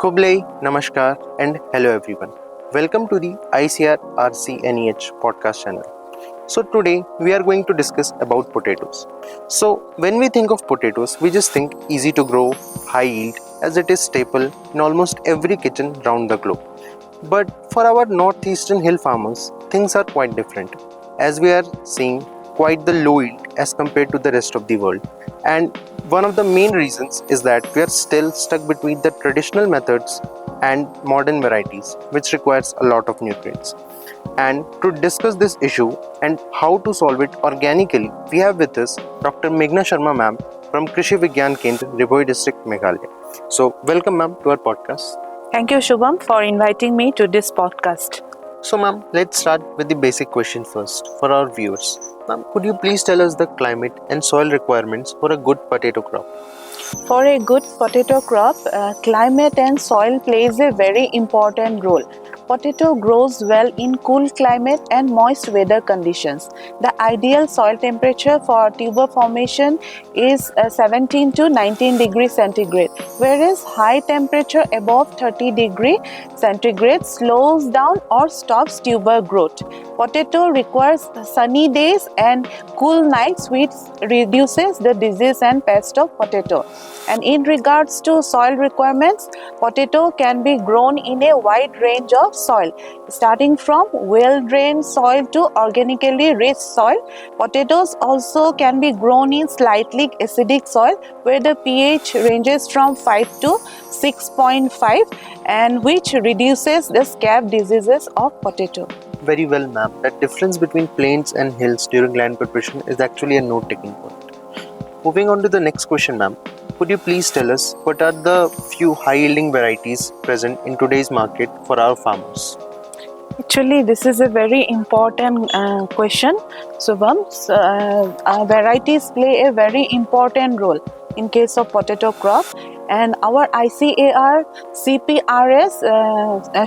Kublai, Namaskar, and hello everyone. Welcome to the ICAR NEH podcast channel. So today we are going to discuss about potatoes. So when we think of potatoes, we just think easy to grow, high yield, as it is staple in almost every kitchen round the globe. But for our northeastern hill farmers, things are quite different, as we are seeing quite the low yield as compared to the rest of the world. And one of the main reasons is that we are still stuck between the traditional methods and modern varieties, which requires a lot of nutrients. And to discuss this issue and how to solve it organically, we have with us Dr. Meghna Sarma ma'am from Krishi Vigyan Kendra, Riboi district, Meghalaya. So welcome ma'am to our podcast. Thank you, Shubham, for inviting me to this podcast. So ma'am, let's start with the basic question first for our viewers. Ma'am, could you please tell us the climate and soil requirements for a good potato crop? For a good potato crop, climate and soil plays a very important role. Potato grows well in cool climate and moist weather conditions. The ideal soil temperature for tuber formation is 17 to 19 degrees centigrade, whereas high temperature above 30 degrees centigrade slows down or stops tuber growth. Potato requires sunny days and cool nights, which reduces the disease and pest of potato. And in regards to soil requirements, potato can be grown in a wide range of soil, starting from well-drained soil to organically rich soil. Potatoes also can be grown in slightly acidic soil, where the pH ranges from 5 to 6.5, and which reduces the scab diseases of potato. Very well ma'am. That difference between plains and hills during land preparation is actually a note-taking point. Moving on to the next question ma'am. Could you please tell us what are the few high-yielding varieties present in today's market for our farmers? Actually, this is a very important question, Subham. Varieties play a very important role in case of potato crop, and our ICAR CPRS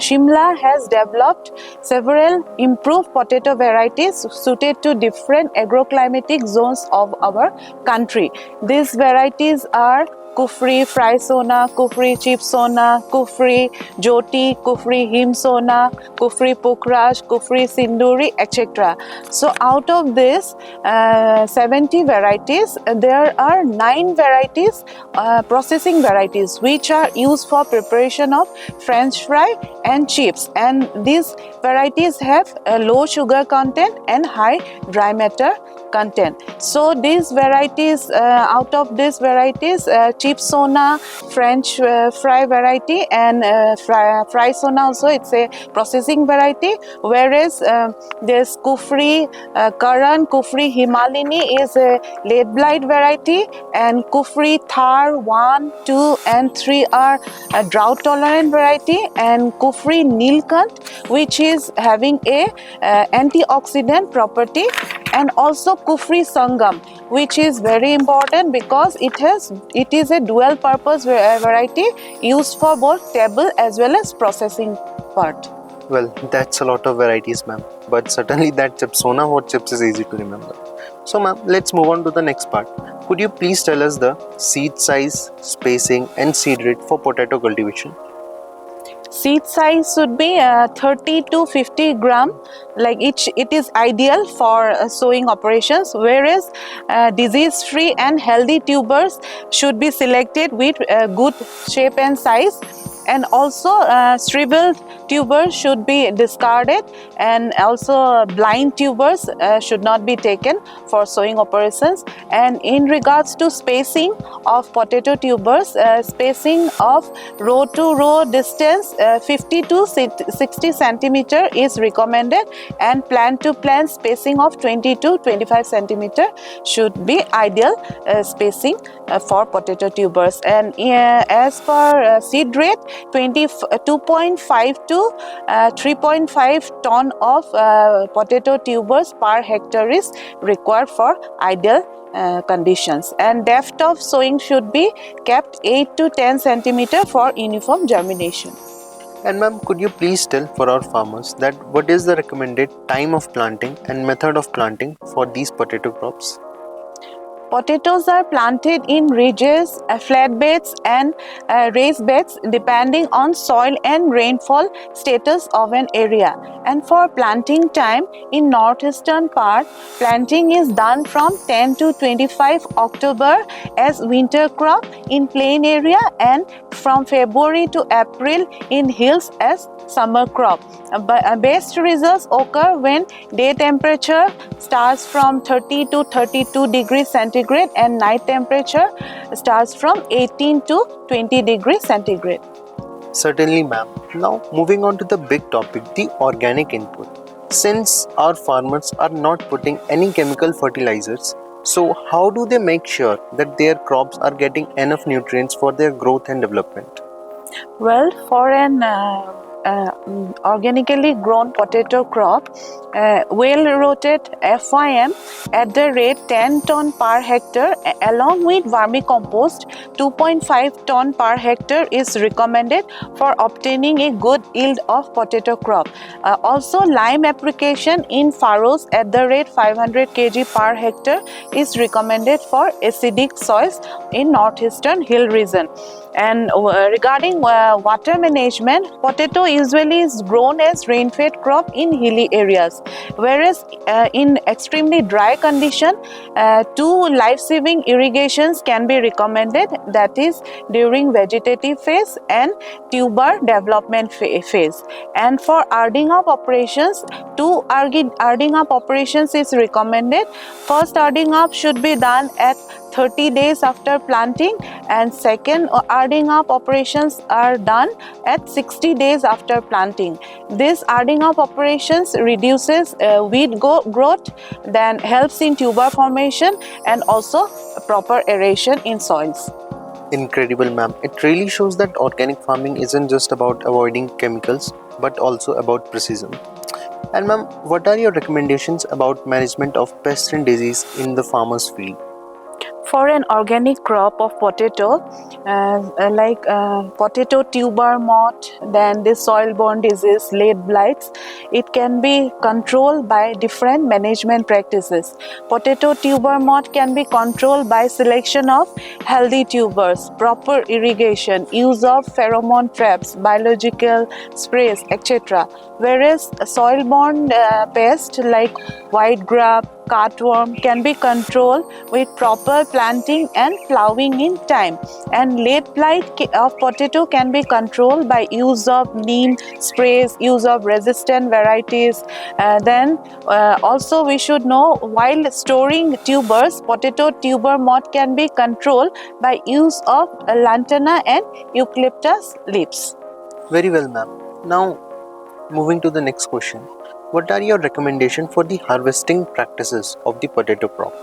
Shimla has developed several improved potato varieties suited to different agroclimatic zones of our country. These varieties are Kufri Frysona, Kufri Chipsona, Kufri Joti, Kufri Himsona, Kufri Pukraj, Kufri Sinduri, etc. So out of this 70 varieties, there are 9 varieties, processing varieties, which are used for preparation of French fry and chips. And these varieties have a low sugar content and high dry matter content. So these varieties, out of these varieties, Chipsona, French fry variety, and Frysona also, it's a processing variety, whereas there's Kufri Karan, Kufri Himalini is a late blight variety, and Kufri Thar 1, 2 and 3 are a drought tolerant variety, and Kufri Nilkant, which is having a antioxidant property, and also Kufri Sangam, which is very important because it is a dual purpose variety used for both table as well as processing part. Well, that's a lot of varieties ma'am, but certainly that Chipsona hot chips is easy to remember. So ma'am, let's move on to the next part. Could you please tell us the seed size, spacing and seed rate for potato cultivation? Seed size should be 30 to 50 gram, like it is ideal for sowing operations, whereas disease-free and healthy tubers should be selected with good shape and size, and also shriveled tubers should be discarded, and also blind tubers should not be taken for sowing operations. And in regards to spacing of potato tubers, spacing of row to row distance 50 to 60 centimeter is recommended, and plant to plant spacing of 20 to 25 centimeter should be ideal spacing for potato tubers. And as per seed rate, 2.5 to 3.5 ton of potato tubers per hectare is required for ideal conditions, and depth of sowing should be kept 8 to 10 centimeter for uniform germination. And ma'am, could you please tell for our farmers that what is the recommended time of planting and method of planting for these potato crops? Potatoes are planted in ridges, flat beds, and raised beds depending on soil and rainfall status of an area. And for planting time in northeastern part, planting is done from 10 to 25 October as winter crop in plain area and from February to April in hills as summer crop. Best results occur when day temperature starts from 30 to 32 degrees centigrade and night temperature starts from 18 to 20 degrees centigrade. Certainly, ma'am. Now, moving on to the big topic, the organic input. Since our farmers are not putting any chemical fertilizers, so how do they make sure that their crops are getting enough nutrients for their growth and development? Well, for an organically grown potato crop, well-rooted FYM at the rate 10 ton per hectare along with vermicompost 2.5 ton per hectare is recommended for obtaining a good yield of potato crop. Also, lime application in furrows at the rate 500 kg per hectare is recommended for acidic soils in northeastern hill region. And regarding water management, potato usually is grown as rain-fed crop in hilly areas, whereas in extremely dry condition, two life-saving irrigations can be recommended, that is during vegetative phase and tuber development phase. And for earthing up operations, two earthing up operations is recommended. First earthing up should be done at 30 days after planting, and second earthing up operations are done at 60 days after planting. This earthing up operations reduces weed growth, then helps in tuber formation and also proper aeration in soils. Incredible, ma'am. It really shows that organic farming isn't just about avoiding chemicals, but also about precision. And ma'am, what are your recommendations about management of pests and disease in the farmer's field? For an organic crop of potato, potato tuber moth, then the soil-borne disease, lead blights, it can be controlled by different management practices. Potato tuber moth can be controlled by selection of healthy tubers, proper irrigation, use of pheromone traps, biological sprays, etc. Whereas soil-borne pests like white grub, cutworm can be controlled with proper planting and plowing in time, and lead blight of potato can be controlled by use of neem sprays, use of resistant varieties. Then also we should know, while storing tubers, potato tuber moth can be controlled by use of lantana and eucalyptus leaves. Very well, ma'am. Now, moving to the next question. What are your recommendations for the harvesting practices of the potato crop?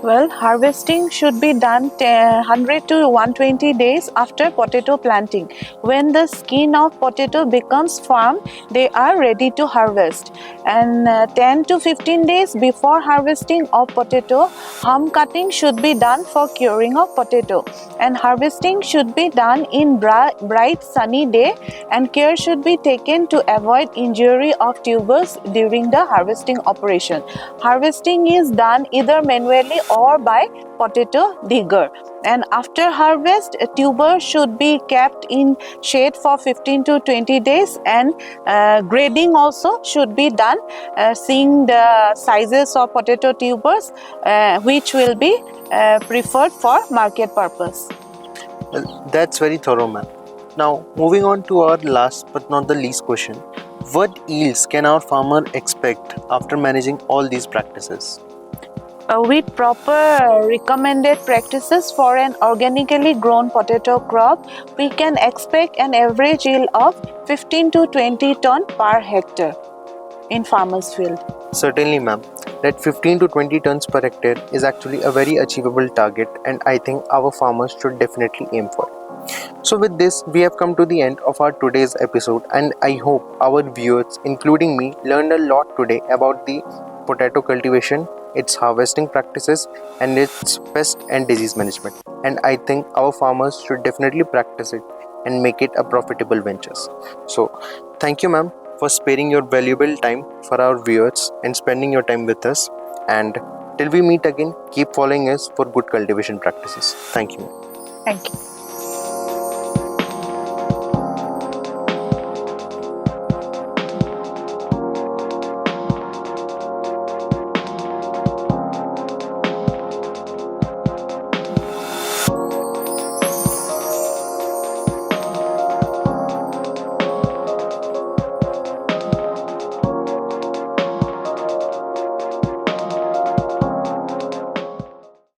Well, harvesting should be done 100 to 120 days after potato planting. When the skin of potato becomes firm, they are ready to harvest. And 10 to 15 days before harvesting of potato, hum cutting should be done for curing of potato. And harvesting should be done in bright sunny day, and care should be taken to avoid injury of tubers during the harvesting operation. Harvesting is done either manually or by potato digger. And after harvest, a tuber should be kept in shade for 15 to 20 days, and grading also should be done, seeing the sizes of potato tubers which will be preferred for market purpose. Well, that's very thorough, ma'am. Now, moving on to our last but not the least question. What yields can our farmer expect after managing all these practices? With proper recommended practices for an organically grown potato crop, we can expect an average yield of 15 to 20 ton per hectare in farmer's field. Certainly, ma'am. That 15 to 20 tons per hectare is actually a very achievable target, and I think our farmers should definitely aim for it. So with this, we have come to the end of our today's episode, and I hope our viewers, including me, learned a lot today about the potato cultivation, its harvesting practices, and its pest and disease management. And I think our farmers should definitely practice it and make it a profitable venture. So thank you, ma'am, for sparing your valuable time for our viewers and spending your time with us. And Till we meet again, keep following us for good cultivation practices. Thank you. Thank you.